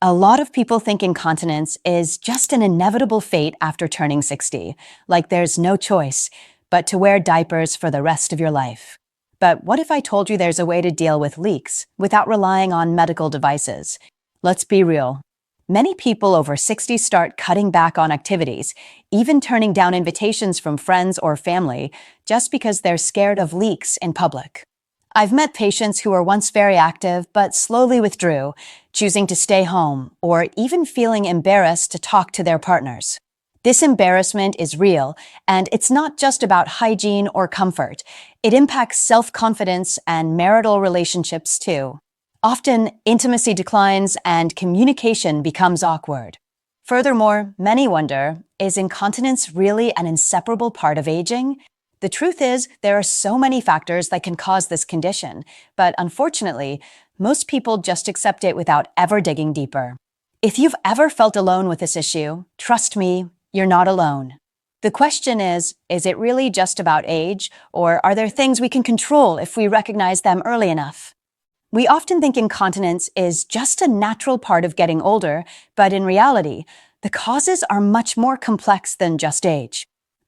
A lot of people think incontinence is just an inevitable fate after turning 60, like there's no choice but to wear diapers for the rest of your life. But what if I told you there's a way to deal with leaks without relying on medical devices? Let's be real. Many people over 60 start cutting back on activities, even turning down invitations from friends or family just because they're scared of leaks in public. I've met patients who were once very active but slowly withdrew, choosing to stay home or even feeling embarrassed to talk to their partners. This embarrassment is real, and it's not just about hygiene or comfort. It impacts self-confidence and marital relationships too. Often, intimacy declines and communication becomes awkward. Furthermore, many wonder, is incontinence really an inseparable part of aging? The truth is, there are so many factors that can cause this condition, but unfortunately, most people just accept it without ever digging deeper. If you've ever felt alone with this issue, trust me, you're not alone. The question is it really just about age, or are there things we can control if we recognize them early enough? We often think incontinence is just a natural part of getting older, but in reality, the causes are much more complex than just age.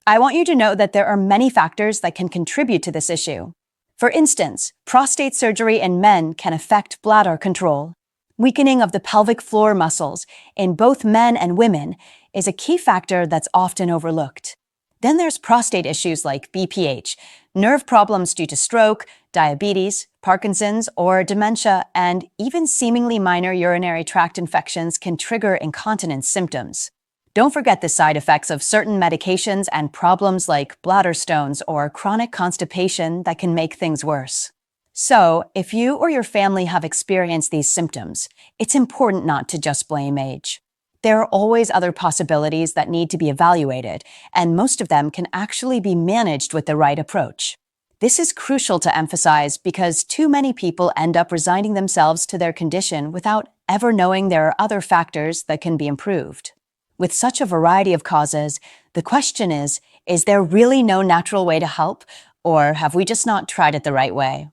I want you to know that there are many factors that can contribute to this issue. For instance, prostate surgery in men can affect bladder control. Weakening of the pelvic floor muscles in both men and women is a key factor that's often overlooked. Then there's prostate issues like BPH, nerve problems due to stroke, diabetes, Parkinson's, or dementia, and even seemingly minor urinary tract infections can trigger incontinence symptoms. Don't forget the side effects of certain medications and problems like bladder stones or chronic constipation that can make things worse. So, if you or your family have experienced these symptoms, it's important not to just blame age. There are always other possibilities that need to be evaluated, and most of them can actually be managed with the right approach. This is crucial to emphasize because too many people end up resigning themselves to their condition without ever knowing there are other factors that can be improved. With such a variety of causes, the question is there really no natural way to help, or have we just not tried it the right way?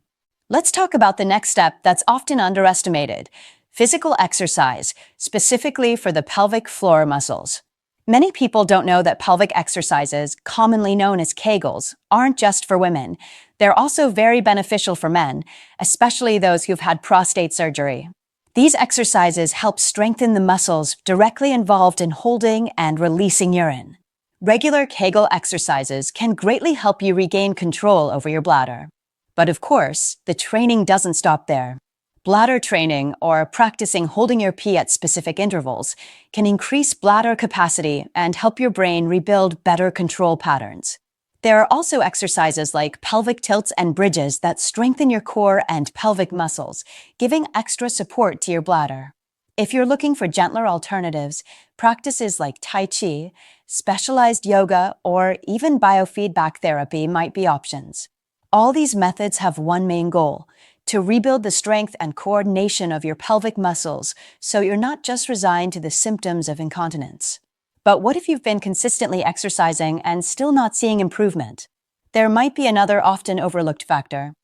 Let's talk about the next step that's often underestimated: physical exercise, specifically for the pelvic floor muscles. Many people don't know that pelvic exercises, commonly known as Kegels, aren't just for women. They're also very beneficial for men, especially those who've had prostate surgery. These exercises help strengthen the muscles directly involved in holding and releasing urine. Regular Kegel exercises can greatly help you regain control over your bladder. But of course, the training doesn't stop there. Bladder training, or practicing holding your pee at specific intervals, can increase bladder capacity and help your brain rebuild better control patterns. There are also exercises like pelvic tilts and bridges that strengthen your core and pelvic muscles, giving extra support to your bladder. If you're looking for gentler alternatives, practices like Tai Chi, specialized yoga, or even biofeedback therapy might be options. All these methods have one main goal: to rebuild the strength and coordination of your pelvic muscles so you're not just resigned to the symptoms of incontinence. But what if you've been consistently exercising and still not seeing improvement? There might be another often overlooked factor.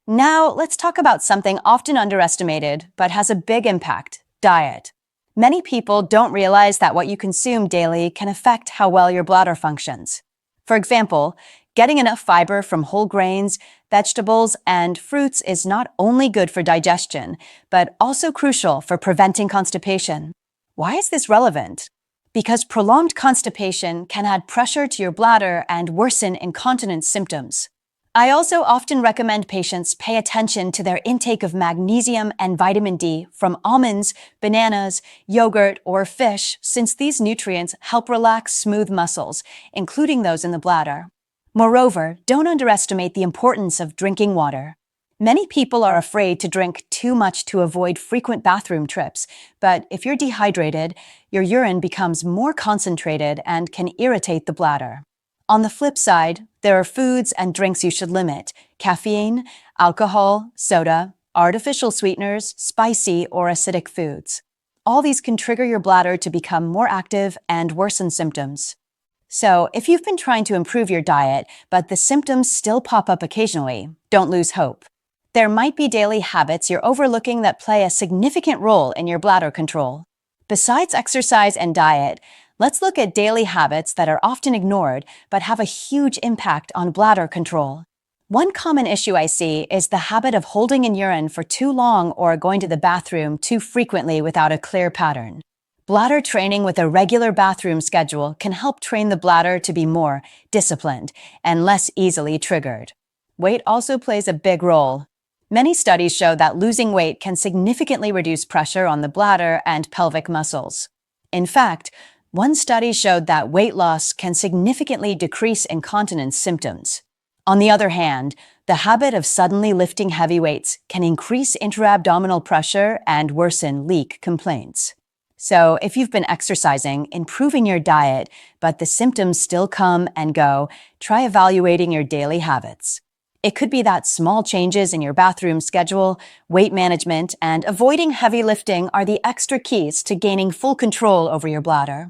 Now, let's talk about something often underestimated but has a big impact: diet. Many people don't realize that what you consume daily can affect how well your bladder functions. For example, getting enough fiber from whole grains, vegetables, and fruits is not only good for digestion, but also crucial for preventing constipation. Why is this relevant? Because prolonged constipation can add pressure to your bladder and worsen incontinence symptoms. I also often recommend patients pay attention to their intake of magnesium and vitamin D from almonds, bananas, yogurt, or fish, since these nutrients help relax smooth muscles, including those in the bladder. Moreover, don't underestimate the importance of drinking water. Many people are afraid to drink too much to avoid frequent bathroom trips, but if you're dehydrated, your urine becomes more concentrated and can irritate the bladder. On the flip side, there are foods and drinks you should limit: caffeine, alcohol, soda, artificial sweeteners, spicy or acidic foods. All these can trigger your bladder to become more active and worsen symptoms. So, if you've been trying to improve your diet, but the symptoms still pop up occasionally, don't lose hope. There might be daily habits you're overlooking that play a significant role in your bladder control. Besides exercise and diet, let's look at daily habits that are often ignored but have a huge impact on bladder control. One common issue I see is the habit of holding in urine for too long or going to the bathroom too frequently without a clear pattern. Bladder training with a regular bathroom schedule can help train the bladder to be more disciplined and less easily triggered. Weight also plays a big role. Many studies show that losing weight can significantly reduce pressure on the bladder and pelvic muscles. In fact, one study showed that weight loss can significantly decrease incontinence symptoms. On the other hand, the habit of suddenly lifting heavy weights can increase intra-abdominal pressure and worsen leak complaints. So, if you've been exercising, improving your diet, but the symptoms still come and go, try evaluating your daily habits. It could be that small changes in your bathroom schedule, weight management, and avoiding heavy lifting are the extra keys to gaining full control over your bladder.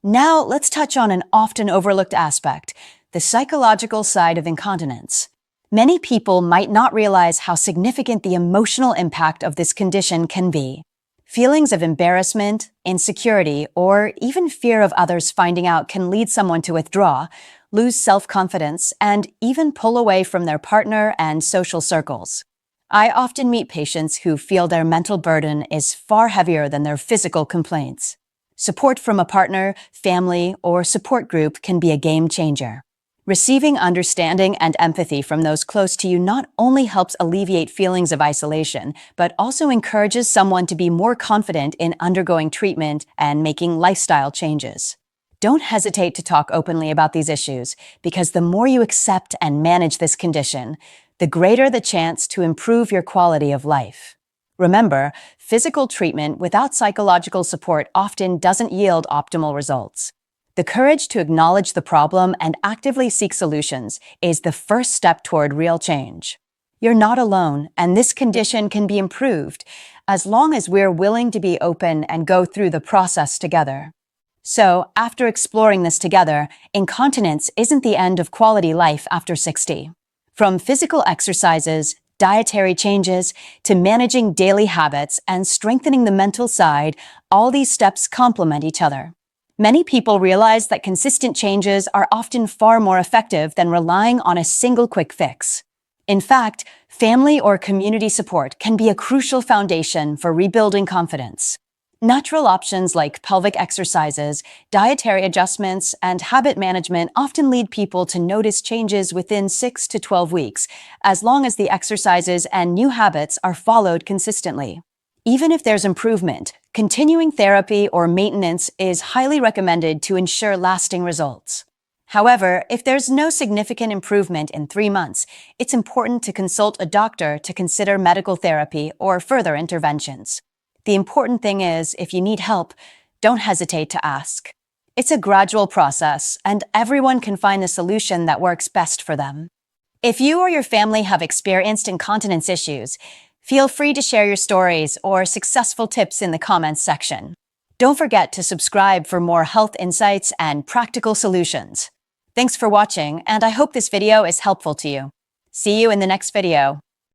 Now, let's touch on an often overlooked aspect, the psychological side of incontinence. Many people might not realize how significant the emotional impact of this condition can be. Feelings of embarrassment, insecurity, or even fear of others finding out can lead someone to withdraw, lose self-confidence, and even pull away from their partner and social circles. I often meet patients who feel their mental burden is far heavier than their physical complaints. Support from a partner, family, or support group can be a game changer. Receiving understanding and empathy from those close to you not only helps alleviate feelings of isolation, but also encourages someone to be more confident in undergoing treatment and making lifestyle changes. Don't hesitate to talk openly about these issues, because the more you accept and manage this condition, the greater the chance to improve your quality of life. Remember, physical treatment without psychological support often doesn't yield optimal results. The courage to acknowledge the problem and actively seek solutions is the first step toward real change. You're not alone, and this condition can be improved as long as we're willing to be open and go through the process together. So, after exploring this together, incontinence isn't the end of quality life after 60. From physical exercises, dietary changes, to managing daily habits and strengthening the mental side, all these steps complement each other. Many people realize that consistent changes are often far more effective than relying on a single quick fix. In fact, family or community support can be a crucial foundation for rebuilding confidence. Natural options like pelvic exercises, dietary adjustments, and habit management often lead people to notice changes within 6 to 12 weeks, as long as the exercises and new habits are followed consistently. Even if there's improvement, continuing therapy or maintenance is highly recommended to ensure lasting results. However, if there's no significant improvement in 3 months, it's important to consult a doctor to consider medical therapy or further interventions. The important thing is, if you need help, don't hesitate to ask. It's a gradual process, and everyone can find the solution that works best for them. If you or your family have experienced incontinence issues, feel free to share your stories or successful tips in the comments section. Don't forget to subscribe for more health insights and practical solutions. Thanks for watching, and I hope this video is helpful to you. See you in the next video.